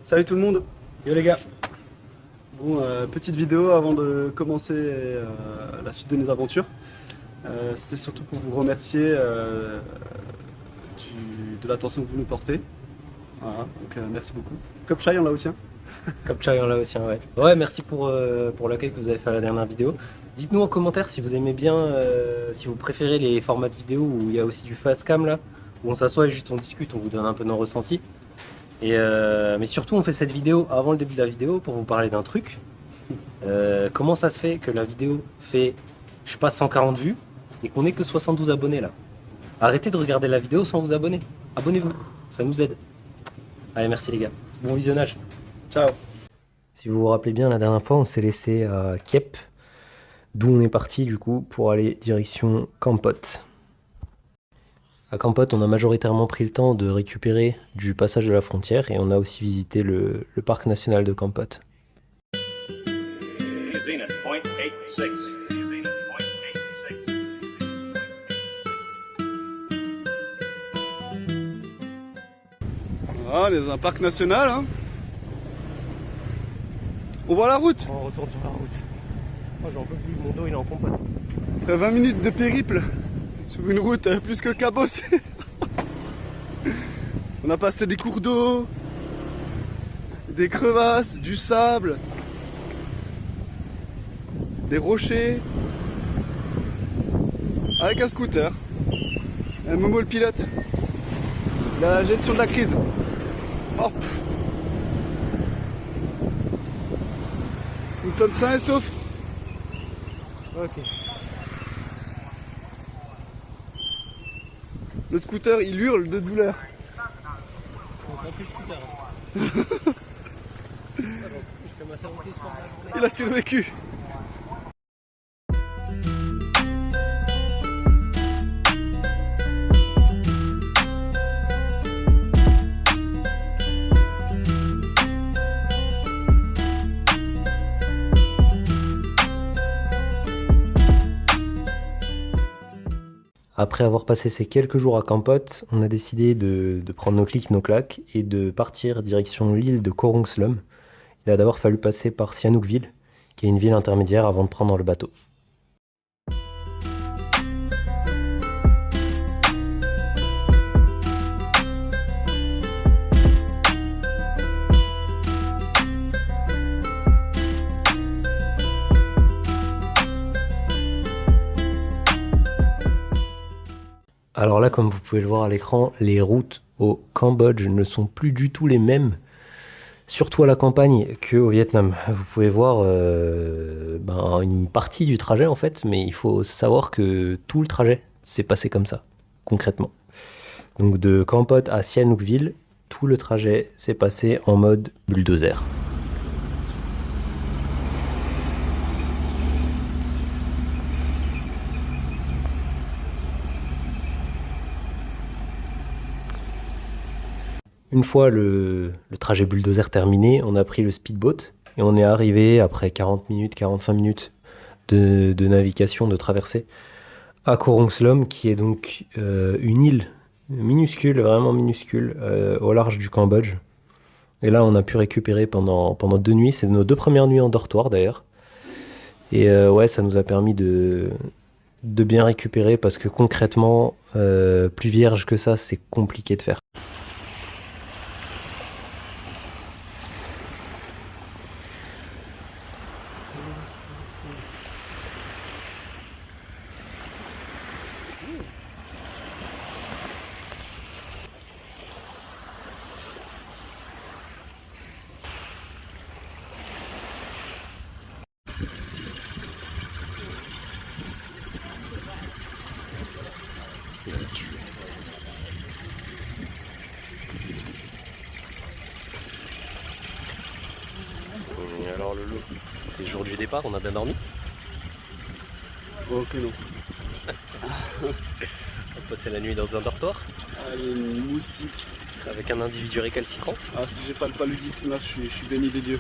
Salut tout le monde. Yo les gars. Bon, petite vidéo avant de commencer la suite de mes aventures. C'était surtout pour vous remercier de l'attention que vous nous portez. Voilà, donc merci beaucoup. Kopchai, on l'a aussi un. Kopchai, on l'a aussi, ouais. Ouais, merci pour l'accueil que vous avez fait à la dernière vidéo. Dites-nous en commentaire si vous aimez bien, si vous préférez les formats de vidéo où il y a aussi du face cam là, où on s'assoit et juste on discute, on vous donne un peu nos ressentis. Mais surtout, on fait cette vidéo avant le début de la vidéo pour vous parler d'un truc. Comment ça se fait que la vidéo fait, je sais pas, 140 vues et qu'on n'ait que 72 abonnés là? Arrêtez de regarder la vidéo sans vous abonner. Abonnez-vous, ça nous aide. Allez, merci les gars. Bon visionnage. Ciao. Si vous vous rappelez bien, la dernière fois, on s'est laissé à Kiev, d'où on est parti du coup pour aller direction Kampot. À Kampot, on a majoritairement pris le temps de récupérer du passage de la frontière et on a aussi visité le parc national de Kampot. Voilà, les un parc national. Hein. On voit la route. On retourne sur la route. Moi j'en peux plus, mon dos il est en compote. Après 20 minutes de périple sur une route plus que cabossée. On a passé des cours d'eau, des crevasses, du sable, des rochers, avec un scooter. Un Momo le pilote. Il a la gestion de la crise. Oh. Nous sommes sains et saufs. Ok. Le scooter il hurle de douleur. On a pris le scooter. Je fais ma séance de sport de la journée. Il a survécu. Après avoir passé ces quelques jours à Kampot, on a décidé de prendre nos clics, nos claques et de partir direction l'île de Korongslum. Il a d'abord fallu passer par Sihanoukville, qui est une ville intermédiaire avant de prendre le bateau. Alors là, comme vous pouvez le voir à l'écran, les routes au Cambodge ne sont plus du tout les mêmes, surtout à la campagne qu'au Vietnam. Vous pouvez voir une partie du trajet en fait, mais il faut savoir que tout le trajet s'est passé comme ça, concrètement. Donc de Kampot à Sihanoukville, tout le trajet s'est passé en mode bulldozer. Une fois le trajet bulldozer terminé, on a pris le speedboat et on est arrivé après 40 minutes, 45 minutes de navigation, de traversée à Korongslum, qui est donc une île minuscule, vraiment minuscule, au large du Cambodge. Et là, on a pu récupérer pendant 2 nuits. C'est nos 2 premières nuits en dortoir d'ailleurs. Et ouais, ça nous a permis de bien récupérer parce que concrètement, plus vierge que ça, c'est compliqué de faire. Et alors Lolo, c'est le jour du départ, on a bien dormi? Ok non. On a passé la nuit dans un dortoir Ah, il y a une moustique. avec un individu récalcitrant. Ah si j'ai pas le paludisme là, je suis béni des dieux.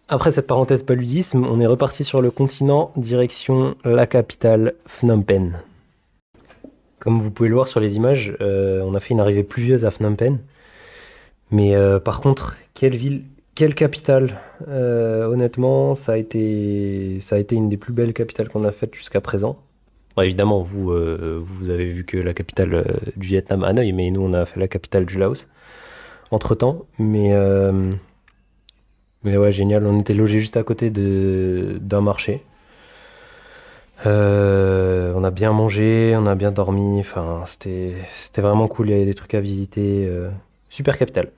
Après cette parenthèse paludisme, on est reparti sur le continent, direction la capitale Phnom Penh. Comme vous pouvez le voir sur les images, on a fait une arrivée pluvieuse à Phnom Penh. Mais par contre, quelle ville, quelle capitale. Honnêtement, ça a été une des plus belles capitales qu'on a faites jusqu'à présent. Bon, évidemment, vous avez vu que la capitale du Vietnam, Hanoï, mais nous, on a fait la capitale du Laos entre-temps. Mais ouais, génial. On était logé juste à côté d'un marché. On a bien mangé, on a bien dormi. Enfin, c'était vraiment cool. Il y avait des trucs à visiter. Super capitale.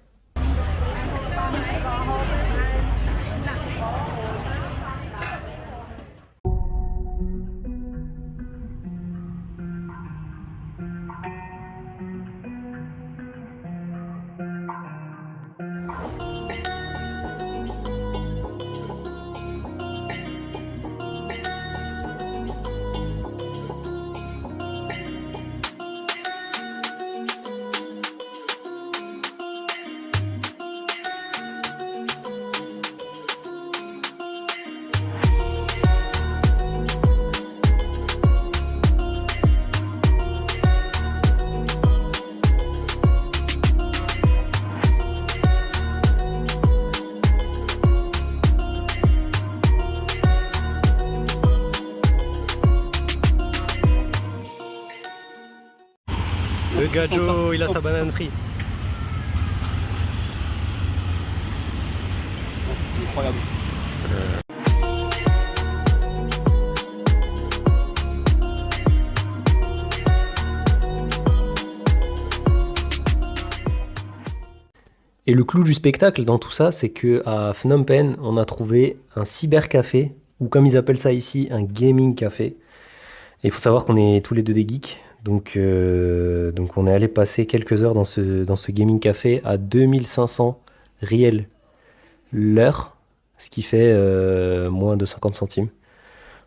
Le gajo, il a sa banane frite. Incroyable. Et le clou du spectacle dans tout ça, c'est que à Phnom Penh, on a trouvé un cybercafé, ou comme ils appellent ça ici, un gaming café. Et il faut savoir qu'on est tous les deux des geeks. Donc on est allé passer quelques heures dans ce gaming café à 2500 riels l'heure, ce qui fait moins de 50 centimes.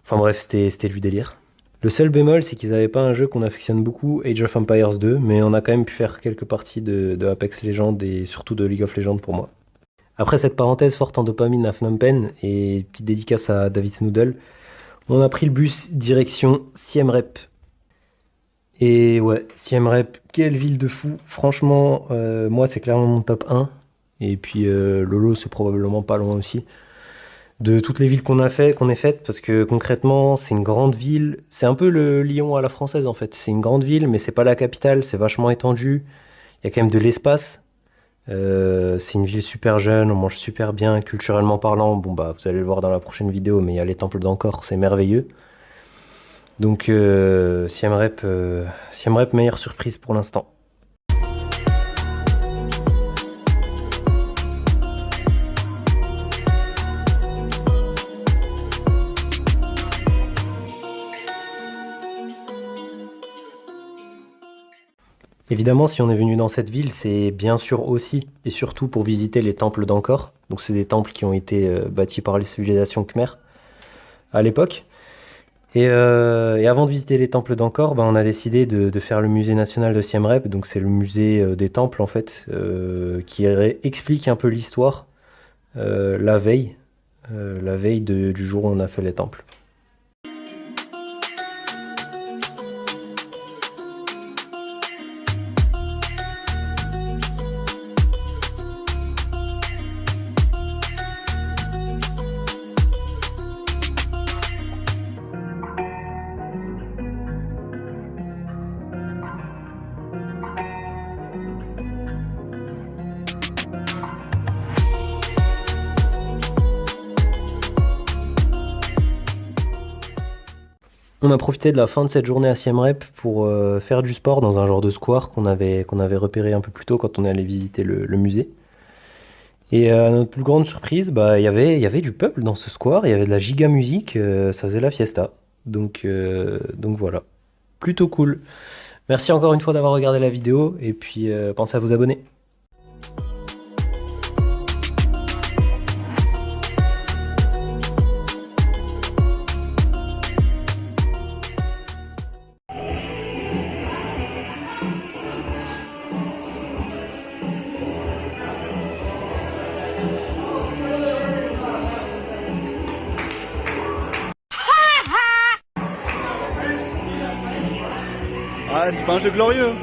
Enfin bref, c'était du délire. Le seul bémol, c'est qu'ils n'avaient pas un jeu qu'on affectionne beaucoup, Age of Empires 2, mais on a quand même pu faire quelques parties de Apex Legends et surtout de League of Legends pour moi. Après cette parenthèse forte en dopamine à Phnom Penh et petite dédicace à David Snoodle, on a pris le bus direction Siem Reap. Et ouais, Siem Reap, quelle ville de fou. Franchement, moi c'est clairement mon top 1. Et puis Lolo, c'est probablement pas loin aussi. De toutes les villes qu'on ait faites, parce que concrètement, c'est une grande ville. C'est un peu le Lyon à la française en fait. C'est une grande ville, mais c'est pas la capitale, c'est vachement étendu. Il y a quand même de l'espace. C'est une ville super jeune, on mange super bien, culturellement parlant. Bon bah, vous allez le voir dans la prochaine vidéo, mais il y a les temples d'Angkor, c'est merveilleux. Donc Siem Reap, meilleure surprise pour l'instant. Évidemment, si on est venu dans cette ville, c'est bien sûr aussi et surtout pour visiter les temples d'Angkor. Donc c'est des temples qui ont été bâtis par les civilisations Khmer à l'époque. Et avant de visiter les temples d'Angkor, on a décidé de faire le musée national de Siem Reap. Donc c'est le musée des temples en fait, qui explique un peu l'histoire la veille du jour où on a fait les temples. On a profité de la fin de cette journée à Siem Reap pour faire du sport dans un genre de square qu'on avait repéré un peu plus tôt quand on est allé visiter le musée. Et à notre plus grande surprise, il y avait du peuple dans ce square, il y avait de la giga musique, ça faisait la fiesta. Donc voilà, plutôt cool. Merci encore une fois d'avoir regardé la vidéo et puis pensez à vous abonner. Ah, c'est pas un jeu glorieux.